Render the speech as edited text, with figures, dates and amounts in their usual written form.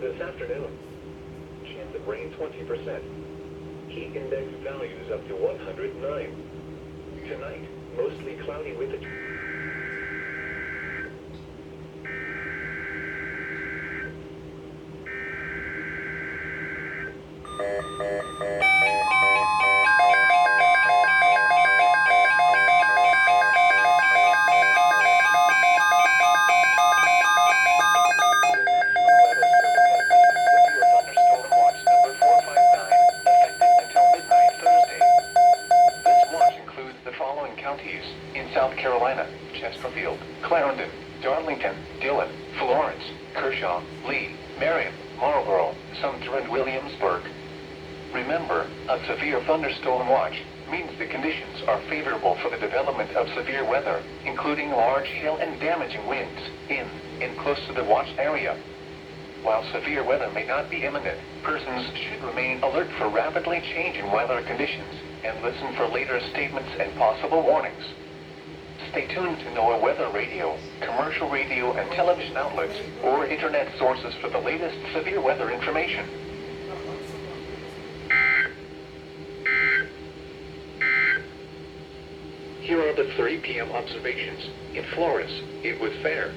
this afternoon. Chance of rain 20%. Heat index values up to 109. Tonight, mostly cloudy with a... Counties in South Carolina: Chesterfield, Clarendon, Darlington, Dillon, Florence, Kershaw, Lee, Marion, Marlborough, Sumter, and Williamsburg. Remember, a severe thunderstorm watch means the conditions are favorable for the development of severe weather, including large hail and damaging winds in and close to the watched area. While severe weather may not be imminent, persons should remain alert for rapidly changing weather conditions and listen for later statements and possible warnings. Stay tuned to NOAA weather radio, commercial radio and television outlets, or internet sources for the latest severe weather information. Here are the 3 p.m. observations. In Florence, it was fair.